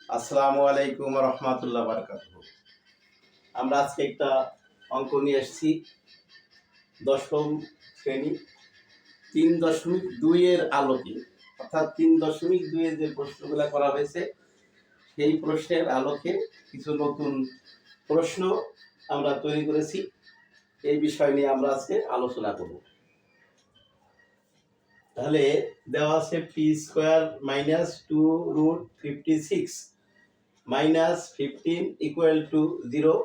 আসসালামু আলাইকুম রহমতুল্লাহ বারকাতুহু। আমরা আজকে একটা অঙ্ক নিয়ে এসেছি, দশম শ্রেণী 3.2 এর আলোকে, অর্থাৎ 3.2 এর যে প্রশ্নগুলো করা হয়েছে সেই প্রশ্নের আলোকে কিছু নতুন প্রশ্ন আমরা তৈরি করেছি। এই বিষয় নিয়ে আমরা আজকে আলোচনা করব। তাহলে দেওয়া আছে P square minus 2√56 minus 15 equal to 0,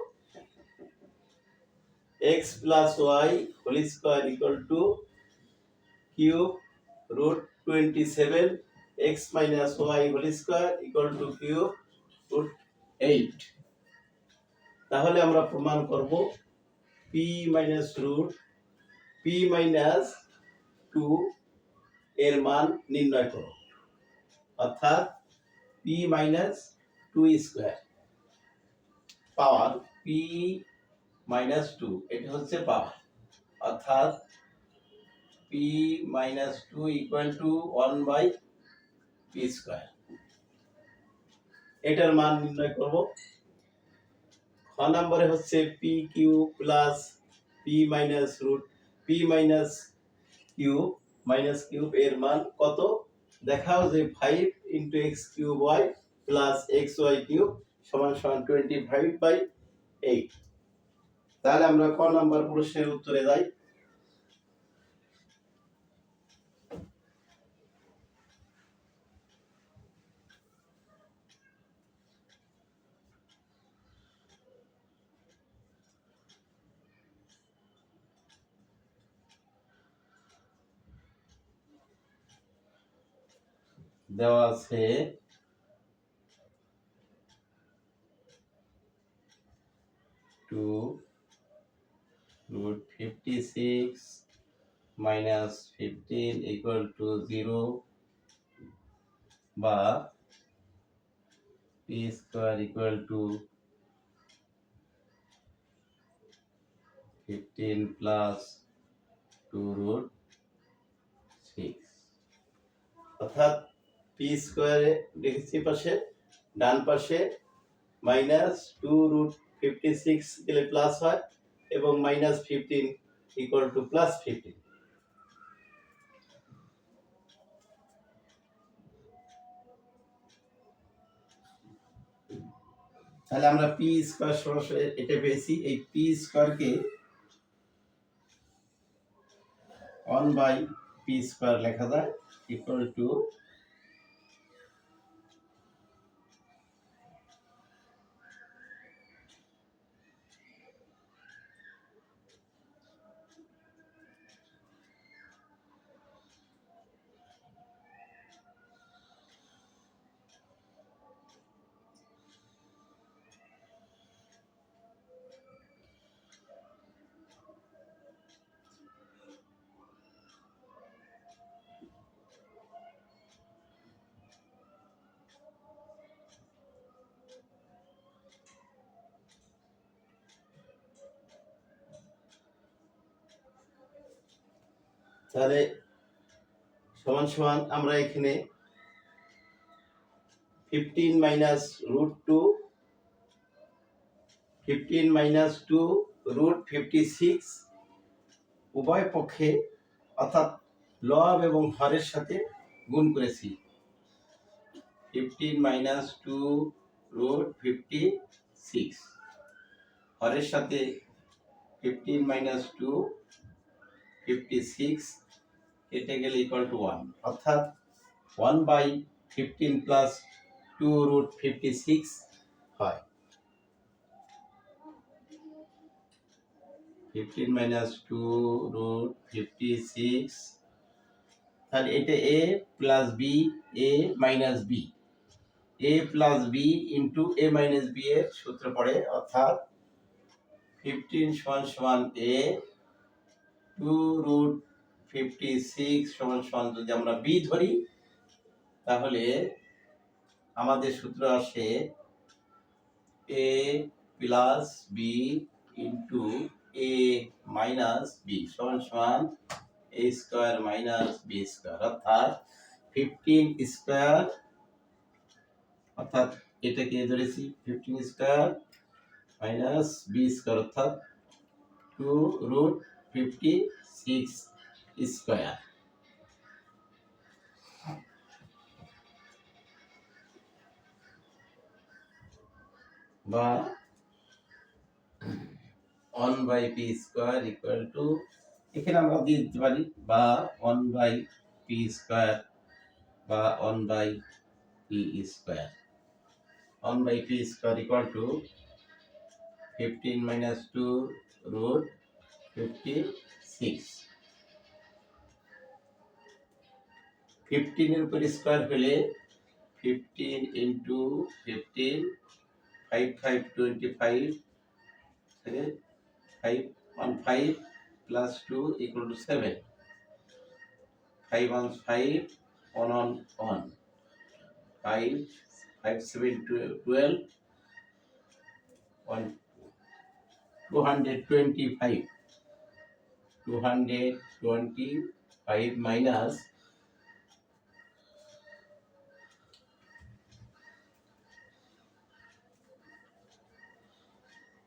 x plus y whole square equal to cube root 27 x minus y whole square equal to cube root 8। তাহলে আমরা প্রমাণ করব p minus root p minus 2 এর মান নির্ণয় করো, অর্থাৎ p minus 2 স্কয়ার পাওয়ার p minus 2, এটা হচ্ছে পাওয়ার, অর্থাৎ p minus 2 equal to 1/p square। এটার মান নির্ণয় করব। খ নম্বরে হচ্ছে p cube plus p minus root p minus cube এর মান কত দেখাও যে 5 into x cube y plus xy cube সমান সমান 25/8। তাহলে আমরা ক নম্বর প্রশ্নের উত্তরে যাই। দেওয়া আছে two root 56 minus 15 equal to 0 বা p square equal to 15 plus 2 root 6, অর্থাৎ p স্কয়ারে লিখেছি পাশে, ডান পাশে মাইনাস 2 root 56 গেলে প্লাস হয় এবং মাইনাস 15 ইকুয়াল টু প্লাস 15। তাহলে আমরা p স্কয়ার সরাসরি এটা পেয়েছি। এই p স্কয়ারকে 1/p স্কয়ার লেখা যায় ইকুয়াল টু তাহলে সমান সমান আমরা এখানে 15 মাইনাস রুট 2 রুট 56 উভয় পক্ষে অর্থাৎ লব এবং হরের সাথে গুণ করেছি। 15 মাইনাস 2 রুট 56 হরের সাথে 15 মাইনাস 2 56 কেটে গেলে ইকুয়াল টু 1, অর্থাৎ 1/15 প্লাস 2 রুট 56 হয়। 15 মাইনাস 2 রুট 56, তাহলে এটা a plus b, a minus b, a plus b into a minus b এর সূত্র পড়ে, অর্থাৎ 15 সমান সমান a, 2 রুট 56 সমান সমান যদি আমরা b ধরি তাহলে আমাদের সূত্র আসে a plus b into a minus b সমান সমান a square minus b square, অর্থাৎ 15 স্কয়ার অর্থাৎ এটাকে ধরেছি 15 স্কয়ার মাইনাস বি স্কয়ার অর্থাৎ 2√56 স্কয়ার বা 1/p স্কয়ার ইকুয়াল টু, এখানে আমরা দিয়ে দিতে পারি বা 1/p স্কয়ার বা 1/p square. 1/p square equal two 15 minus 2√56। 15 এর উপর স্কয়ার হলে 15 into 15 5 5 25 5 1 5 plus 2 equal to 7 5 1 5 1 1 1 5 5 7 12 1 225 minus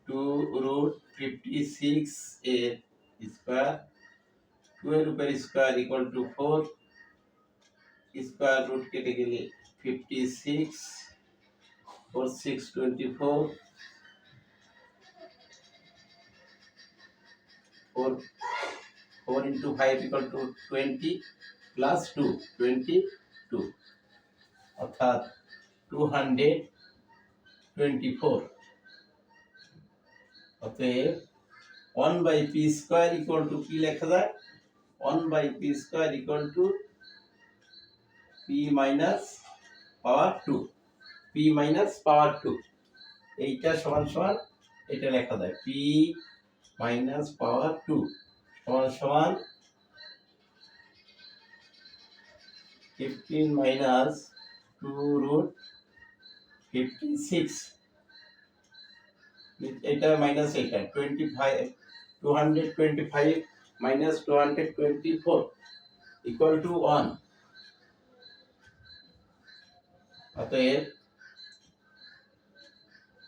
2√56 এর স্কয়ার, 2 এর উপর square equal to 4, square root কেটে গেলে 56 4 6 24 4 into 5 equal to 20 plus 2 22 অর্থাৎ 224। অতএব 1/p স্কয়ার ইকুয়াল টু কি লেখা যায়? 1/p square equal two p minus পাওয়ার 2, p মাইনাস পাওয়ার 2, এইটা সমান সমান এটা লেখা যায় p মাইনাস পাওয়ার 2 সমান সমান 15 minus 2√56, এটা মাইনাস এটা 25 225 minus 224 equal to 1। অতএব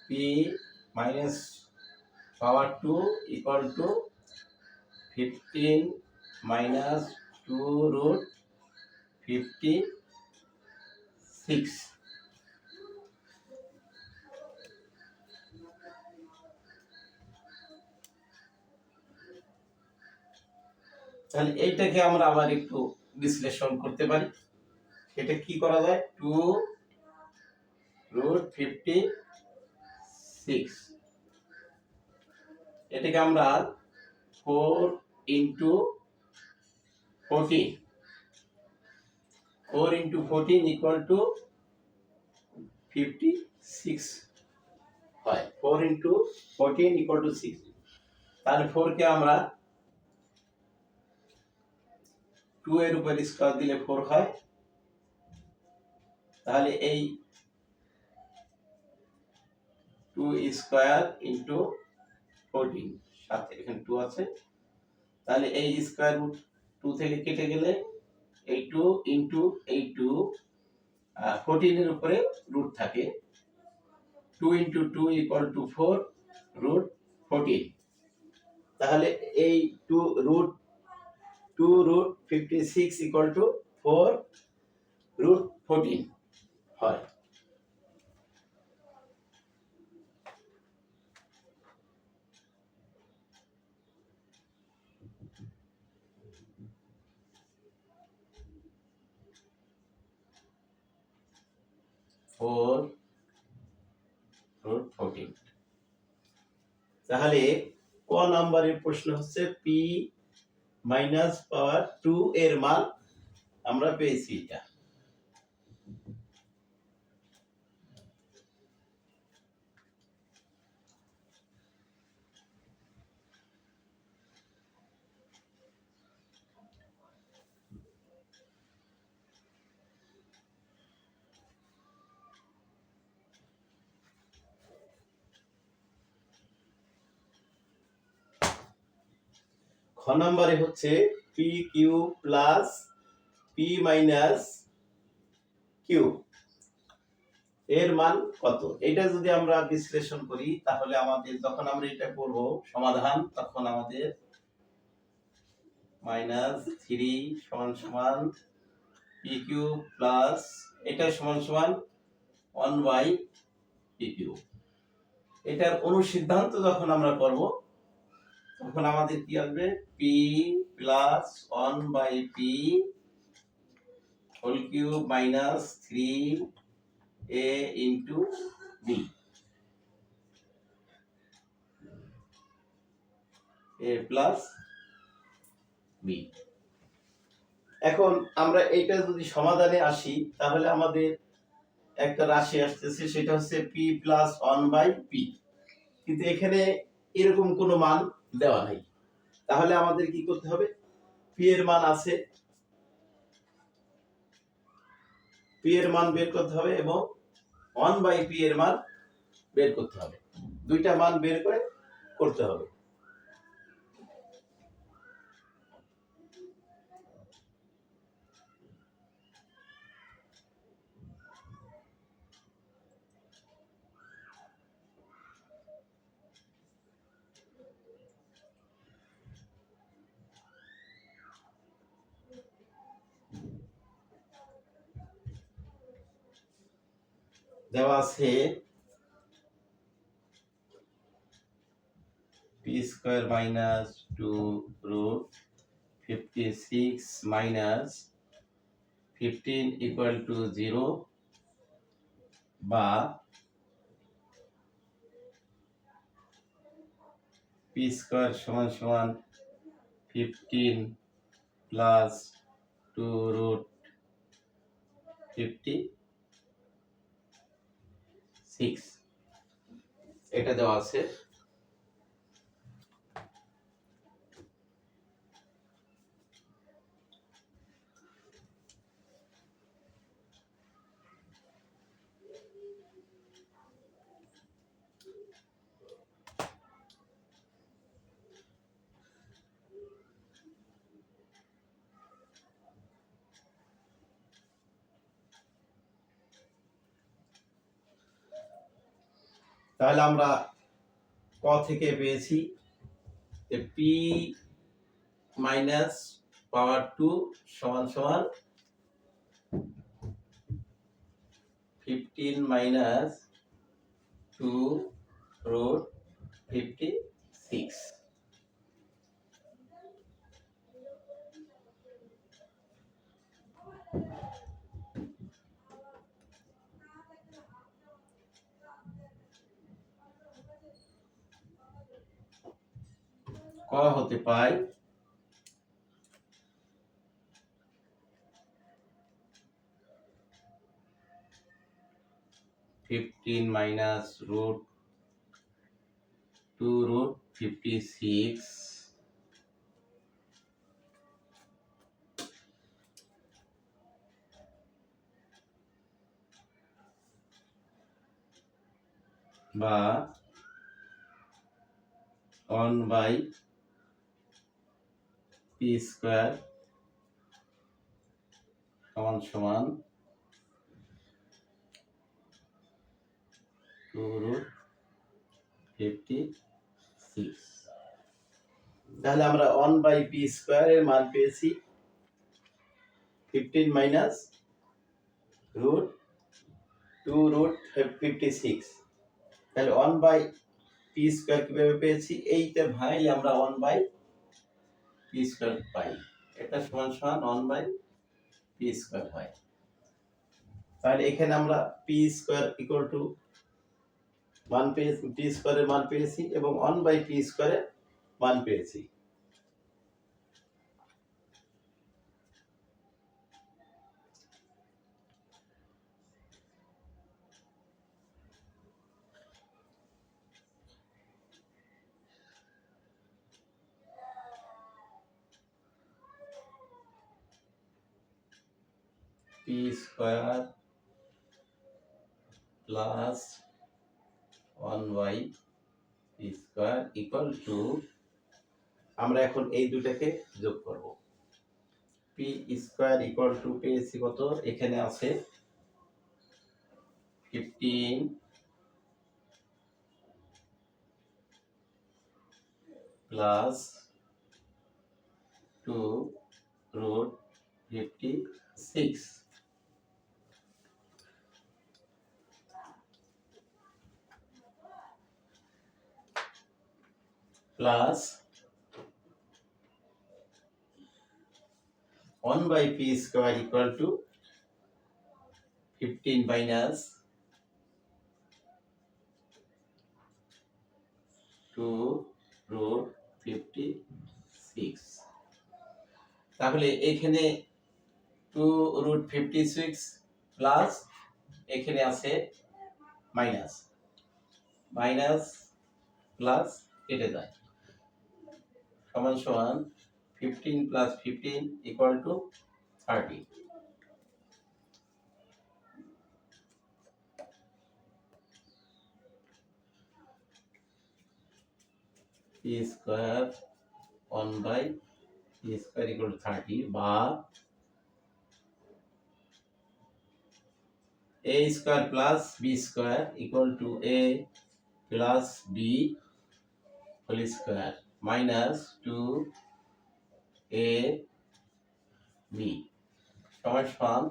p minus power 2 equal to 15 minus 2√56। তাহলে এইটাকে আমরা আবার একটু বিশ্লেষণ করতে পারি। এটা কি করা যায়? 2√56, এটাকে আমরা 4 into 14 equal to 56 হয়। 4 into 14 equal to 6। তাহলে 4 কে আমরা 2 এর উপর স্কয়ার দিলে 4 হয়। তাহলে এই 2 স্কয়ার into 14, সাথে এখানে 2 আছে, তাহলে এই স্কয়ার রুট 2 থেকে কেটে গেলে এই 2 into এই 2 14 এর উপরে রুট থাকে, 2 into 2 equal to 4 root 14। তাহলে এই 2√56 equal to 4√14 হয়। তাহলে ক নাম্বারের প্রশ্ন হচ্ছে p মাইনাস পাওয়ার 2 এর মান আমরা পেয়েছি এটা। খ নাম্বারে হচ্ছে p q plus p minus q, এর মান কত, এটা যদি আমরা বিশ্লেষণ করি তাহলে আমাদের যখন আমরা এটা করব সমাধান, তখন আমাদের -3 পি কিউব প্লাস এটা সমান সমান 1/পি কিউব। এটার অনুসিদ্ধান্ত যখন আমরা করব তখন আমাদের কি আসবে, পি প্লাস 1/পি whole cube minus 3a into B, A plus B. এখন আমরা এইটা যদি সমাধানে আসি তাহলে আমাদের একটা রাশি আসতেছে, সেটা হচ্ছে পি প্লাস 1/পি, কিন্তু এখানে এরকম কোনো মান দেওয়া নাই। তাহলে আমাদের কি করতে হবে, পি এর মান আছে, পি এর মান বের করতে হবে এবং 1/পি এর মান বের করতে হবে, দুইটা মান বের করে করতে হবে। দেওয়া আছে P square minus 2√56 minus 15 equal to 0, বা পি স্কয়ার সমান সমান 15 প্লাস 2√56, এটা দেওয়া আছে। তাহলে আমরা ক থেকে পেয়েছি পি মাইনাস পাওয়ার 2 সমান সমান 15 মাইনাস 2√56। ক হতে পাই 15 মাইনাস √2√56 বা 1/পি স্কয়ার সমান সমান 2√56। তাহলে আমরা 1/পি স্কয়ার এর মান পেয়েছি 15 মাইনাস √2√56। তাহলে 1/পি স্কয়ার কিভাবে পেয়েছি, এইটা ভাঙলে আমরা 1/পি স্কয়ার পাই, এটা সমান সমান 1/পি স্কয়ার হয়। তাহলে এখানে আমরা পি স্কয়ার ইকুয়াল টু মান পেয়েছি, পি স্কয়ারের মান পেয়েছি এবং 1/পি স্কয়ারের মান পেয়েছি। পি স্কয়ার প্লাস 1/পি স্কয়ার ইকুয়াল টু, আমরা এখন এই দুটাকে যোগ করব। পি স্কয়ার ইকুয়াল টু পেয়েছি কত, এখানে আছে 15 plus 2 root 56 plus 1 by p square equal to 15 minus 2 root 56। তাহলে এখানে 2 root 56 প্লাস এখানে আছে মাইনাস মাইনাস প্লাস কেটে যায় সমান সমান 15 plus 15 equal to 30। p square 1 by p square equal to 30 বা a square plus b square equal to a plus b whole square minus 2 a b সমান সমান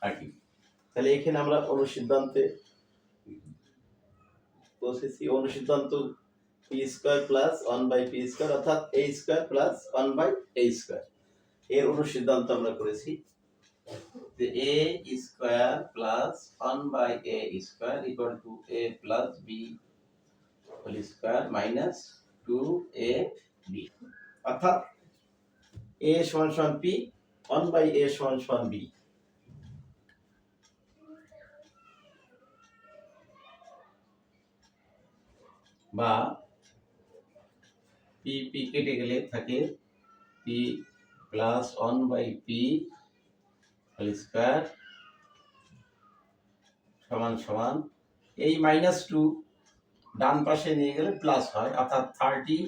30। তাহলে এখানে আমরা অনুসিদ্ধান্তে বসেছি অনুসিদ্ধান্ত p square plus 1 by p square অর্থাৎ a square plus 1 by a square এর অনুসিদ্ধান্ত আমরা করেছি যে a square plus 1 by a square equal to a plus b whole square minus 2ab অর্থাৎ a সমান সমান p 1 by a সমান সমান b বা p p কেটে গেলে থাকে p plus 1 by p whole square সমান সমান এই মাইনাস 2 ডান পাশে নিয়ে গেলে প্লাস হয় অর্থাৎ 30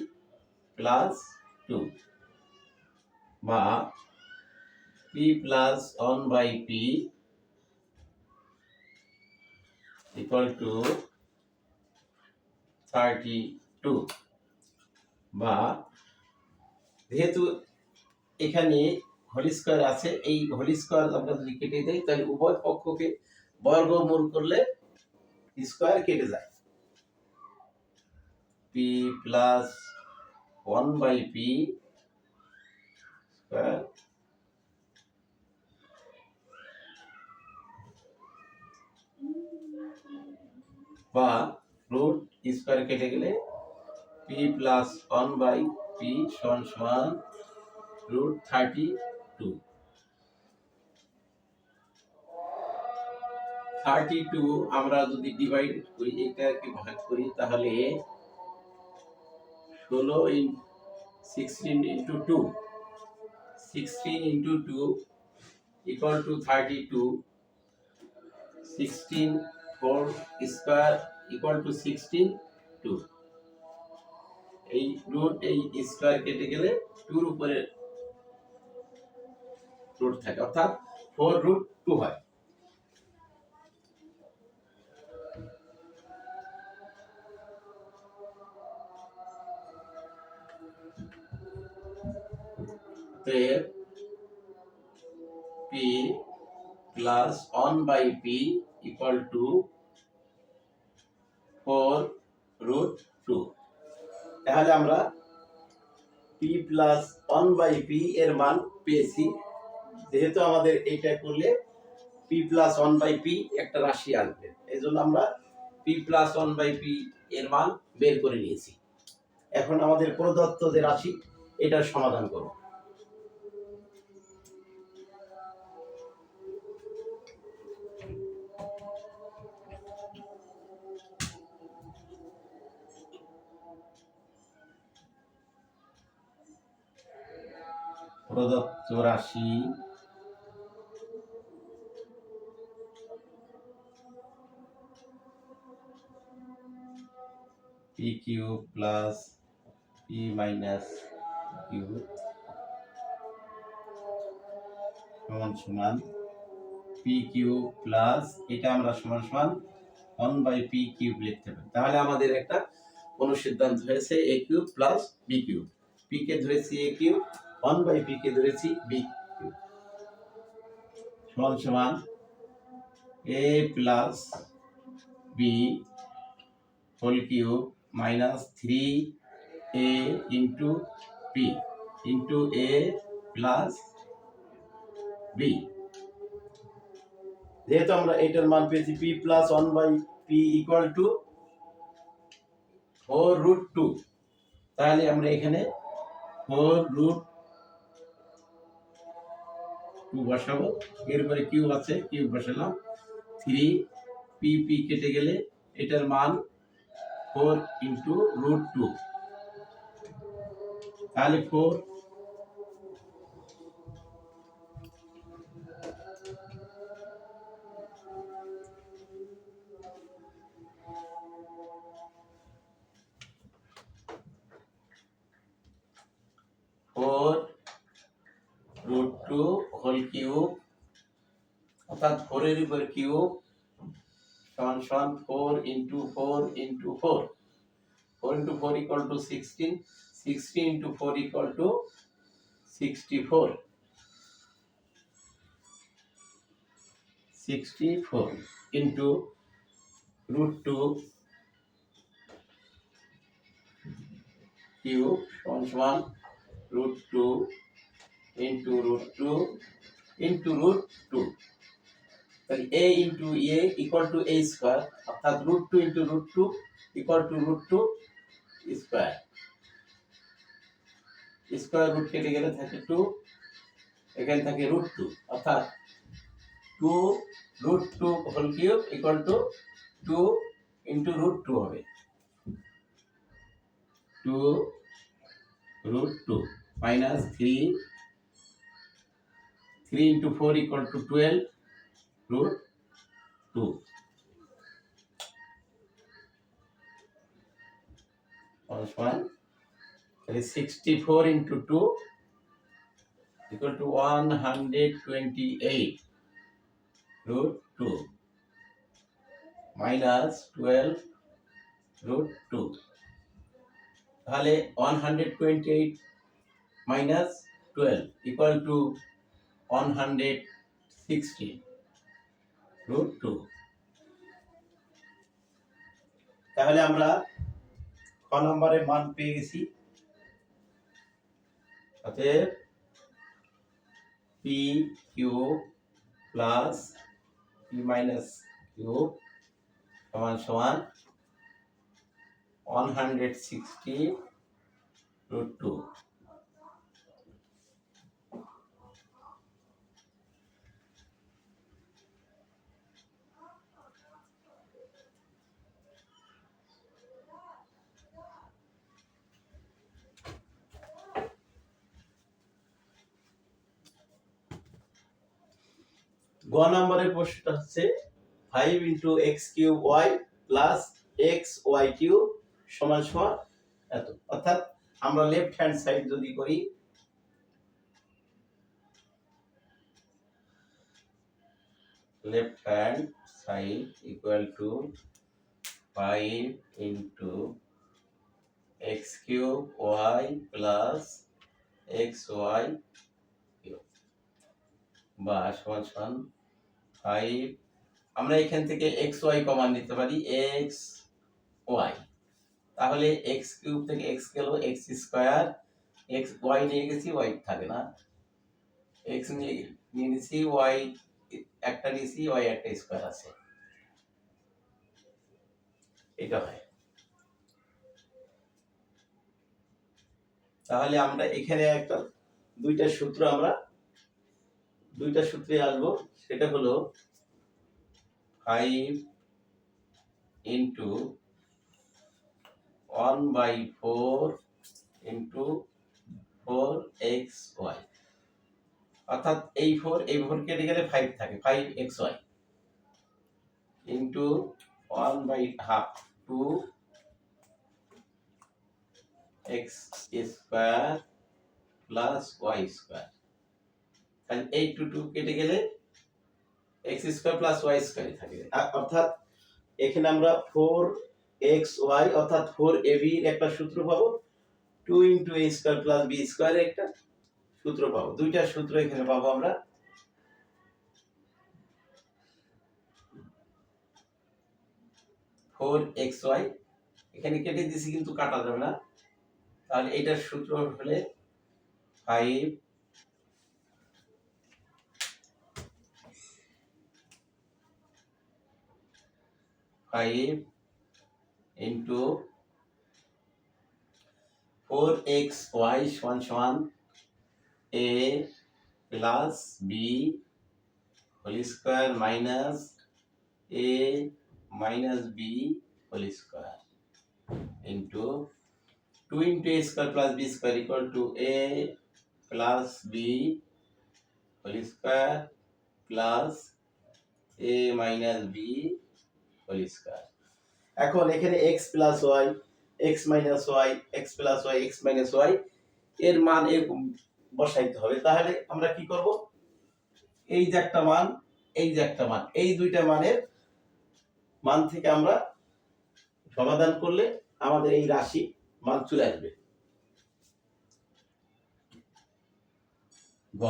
plus 2 বা p plus 1 by p equal to 32 বা যেহেতু এখানে হোল স্কয়ার আছে এই হোল স্কয়ার আমরা যদি কেটে দেই তাহলে উভয় পক্ষকে বর্গমূল করলে স্কয়ার কেটে যায় p plus 1 by p square বা রুট স্কয়ার কেটে গেলে p plus 1 by p সমান সমান রুট 32 32 আমরা যদি ডিভাইড করি এটাকে ভাগ করি তাহলে 16 16 into 2 16 into 2 equal to 32 16 4 square equal to 16 2 এই রুট এই স্কয়ার কেটে গেলে 2 এর উপরে রুট থাকে অর্থাৎ 4 root 2 হয় তো p plus 1 by p equal to 4 root 2 তাহলে আমরা p plus 1 by p এর মান পেয়েছি যেহেতু আমাদের এটা করলে p plus 1 by p একটা রাশি আসবে এজন্য আমরা p plus 1 by p এর মান বের করে নিয়েছি এখন আমাদের প্রদত্ত যে রাশি এটার সমাধান করব প্রদত্ত রাশি p cube plus p minus q সমান সমান p cube plus এটা আমরা সমান সমান 1/p কিউব লিখতে পারি। তাহলে আমাদের একটা অনুসিদ্ধান্ত হয়েছে a cube plus b cube. p কে ধরেছি a কিউব, 1/p কে ধরেছি b কিউব, সমান সমান a plus b whole cube minus 3a into p into a plus b। যেহেতু আমরা এটার মান পেয়েছি p plus 1/p equal to 4√2, তাহলে আমরা এখানে 4√2 বসাবো। এরপরে কিউব আছে, কিউব বসালাম। 3 p কেটে গেলে এটার মান 4 ইন্টু √2, তাহলে 4 4√2 হোল কিউব, অর্থাৎ 4 এর উপর কিউব সমান সমান 4 into 4 into 4, 4 into 4 equal to 16, 16 into 4 equal to 64, 64 into √2 cube সমান সমান √2 ইন্টু √2 ইন্টু √2, তাহলে a into a equal to a square, অর্থাৎ √2 into √2 equal to √2 square. Square root কেটে গেলে থাকে 2, এখানে থাকে √2, অর্থাৎ 2√2 whole cube equal to 2 into √2 হবে 2√2 মাইনাস 3 ইন্টু 4 ইকুয়াল টু 12√2, তাহলে 64 ইন্টু 2 ইকুয়াল টু 128√2 মাইনাস 12√2, তাহলে 128 মাইনাস 12 ইকুয়াল টু 160√2। তাহলে আমরা ক নম্বরের মান পেয়ে গেছি। অতএব p cube plus p minus cube সমান সমান 160√2। গ নম্বরের প্রশ্নটা হচ্ছে 5 into x cube y plus x y cube সমান সমান এত। অর্থাৎ আমরা লেফট হ্যান্ড সাইড যদি করি, left hand side equal to 5 into x cube y plus x y cube বা সমান সমান 5, আমরা এখান থেকে এক্স ওয়াই কমান নিতে পারি এক্স ওয়াই, তাহলে এক্স কিউব থেকে এক্স গেল এক্স স্কয়ার, এক্স ওয়াই নিয়ে গেছি ওয়াই থাকে না, এক্স নিয়ে নিয়েছি ওয়াই একটা নিয়েছি ওয়াই একটা স্কয়ার আছে, এটা হয়। তাহলে আমরা এখানে একটা দুইটা সূত্রে আসবো, সেটা হলো 5 ইন্টু 1/4 ইন্টু 4xy, অর্থাৎ এই 4 কেটে গেলে 5 থাকে, 5xy into 1/2 2x square plus y square, তাহলে এই 2 কেটে গেলে x square plus y square থাকে, অর্থাৎ এখানে আমরা 4xy অর্থাৎ 4ab এর একটা সূত্র পাবো, 2 * a স্কয়ার প্লাস b স্কয়ার এর একটা সূত্র পাবো। দুইটা সূত্র এখানে পাবো আমরা। 4xy এখানে কেটে দিছি কিন্তু কাটা যাবে না, তাহলে এটার সূত্র হলে 5 into 4xy সমান a plus b whole square minus a minus b whole square into 2 * a স্কয়ার plus b square equal to a plus b whole square plus a minus b whole square. এখন এখানে x plus y, x minus y, x plus y, x minus y এর মান এরকম বসাইতে হবে। তাহলে আমরা কি করব, এই যে একটা মান, এই যে একটা মান, এই দুইটা মানের মান থেকে আমরা সমাধান করলে আমাদের এই রাশি মান চলে আসবে। গ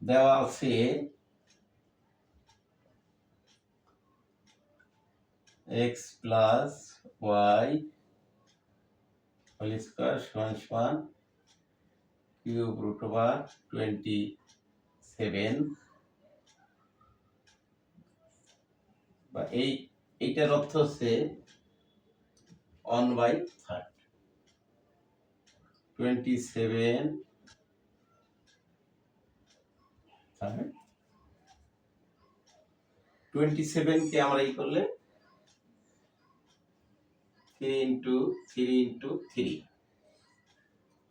দেওয়া আছে x plus y whole square সমান কিউব রুট ওভার 27 বা এইটার অর্থ হচ্ছে 1/3 27 কে আমরা এই করলে 3 * 3 * 3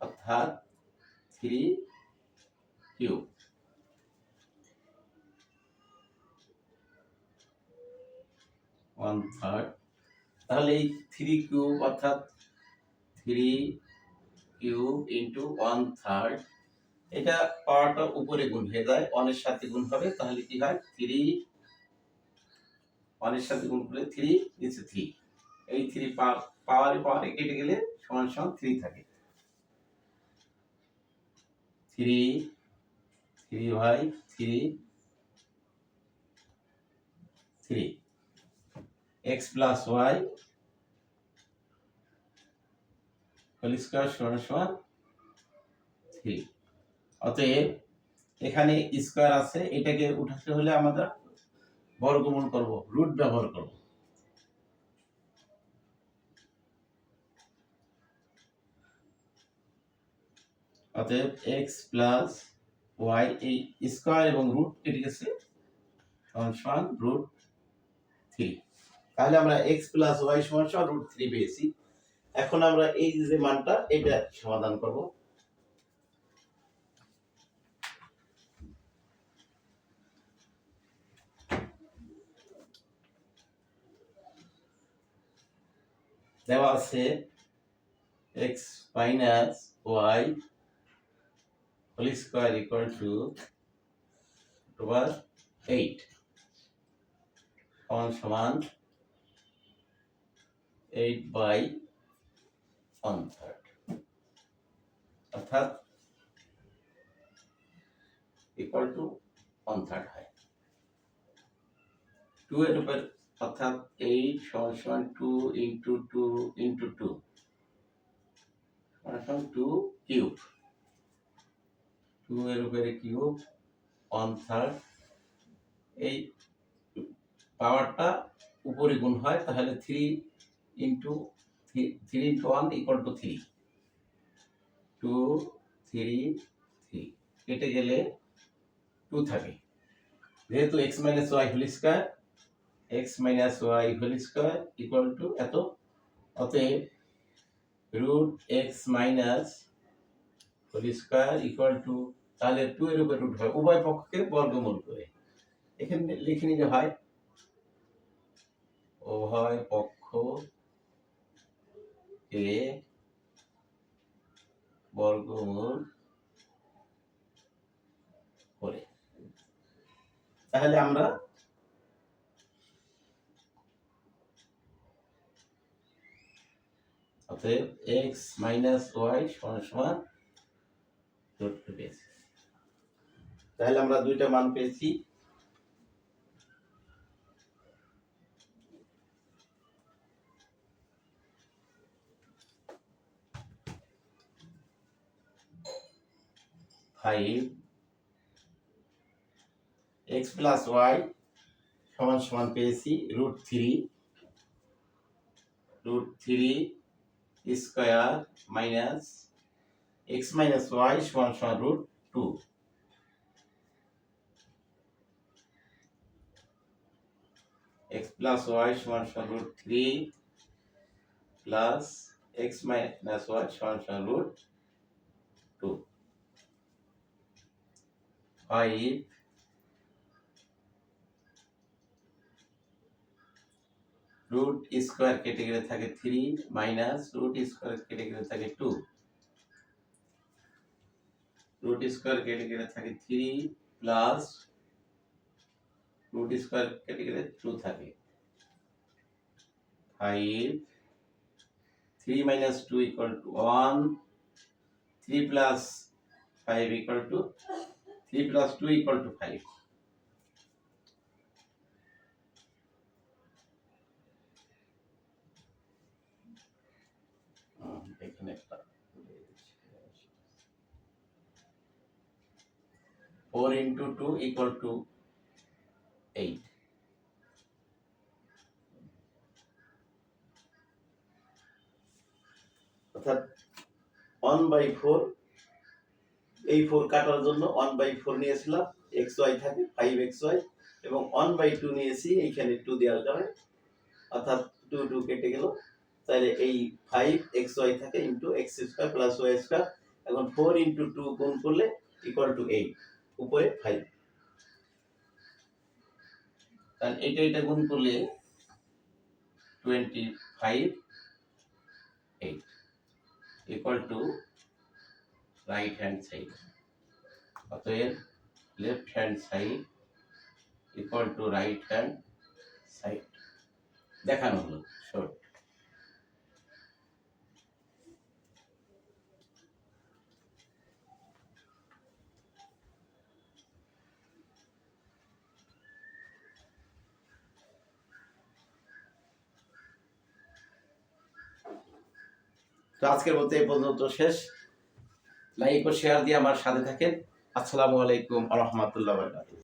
অর্থাৎ 3 কিউব 1/3। তাহলে এই 3 কিউব অর্থাৎ 3 কিউব ইন্টু 1/3, এটা পাওয়ারটা উপরে গুণ হয়ে যায়, 1 এর সাথে গুণ হবে, তাহলে কি হয় 3, 1 এর সাথে গুণ করলে 3 নিচে 3, এই 3 পাওয়ারে কেটে গেলে সমান সমান 3 থাকে। 3 ভাই 3 x plus y whole square সমান 3। অতএব এখানে স্কয়ার আছে, এটাকে উঠাতে হলে আমরা বর্গমূল করব, রুট ব্যবহার করব। অতএব x প্লাস y এই স্কয়ার এবং রুট কেটে গেছে সমান √3। তাহলে আমরা x প্লাস y সমান √3 পেয়েছি। এখন আমরা এই যে মানটা এটা সমাধান করব। দেওয়া আছে x minus y whole square equal to √8 সমান 8/1/3 অর্থাৎ ইকুয়াল টু 1/3 হয়। 2 এর উপর অর্থাৎ 8 সমান 2 * 2 * 2 সমান 2 কিউব, 2 এর উপরে কিউব 1/3, এই পাওয়ারটা উপরে গুণ হয়, তাহলে 3 * 1 = 3, 2 3 3 কেটে গেলে 2 থাকে। যেহেতু x minus y whole square, x minus y whole square equal to এত, অতএব √x minus whole square equal to, তাহলে 2 এর উপর রুট হয়, উভয় পক্ষকে বর্গমূল করে এখানে লিখে নিলে হয় উভয় পক্ষকে বর্গমূল করে। তাহলে আমরা অতএব x মাইনাস ওয়াই সমান সমান রুট টু পেয়েছি। তাহলে আমরা দুইটা মান পেয়েছি। ফাইভ এক্স প্লাস ওয়াই সমান সমান পেয়েছি root three square minus x minus y সমান সমান root two. X plus y সমান সমান root three plus x minus y সমান সমান root two. Five root square কেটে গেলে থাকে থ্রি মাইনাস রুট স্কোয়ার কেটে গেলে থাকে টু। রুট স্কোয়ার কেটে গেলে থাকে থ্রি প্লাস রুট স্কোয়ার কেটে গেলে টু থাকে। Five three minus two equal to one. Three plus five equal to three plus two equal to five. এখানে একটা 4 into 2 equal to 8. অর্থাৎ 1/4 এই 4 কাটার জন্য 1/4 নিয়েছিলাম, xy থাকে 5xy এবং 1/2 নিয়েছি এইখানে 2 দেওয়ার কারণে, অর্থাৎ 2 2 কেটে গেল। তাহলে এই 5xy থাকে into x square plus y square. এখন 4 into 2 গুণ করলে ইকুয়াল টু 8, উপরে 5। তাহলে এটা গুণ করলে 25 8 equal to right hand side. অতএব left hand side equal to right hand side দেখানো হলো শর্ট। তো আজকের মতো এই পর্যন্ত শেষ। লাইক ও শেয়ার দিয়ে আমার সাথে থাকেন। আসসালামু আলাইকুম ওয়া রাহমাতুল্লাহি ওয়া বারাকাতুহু।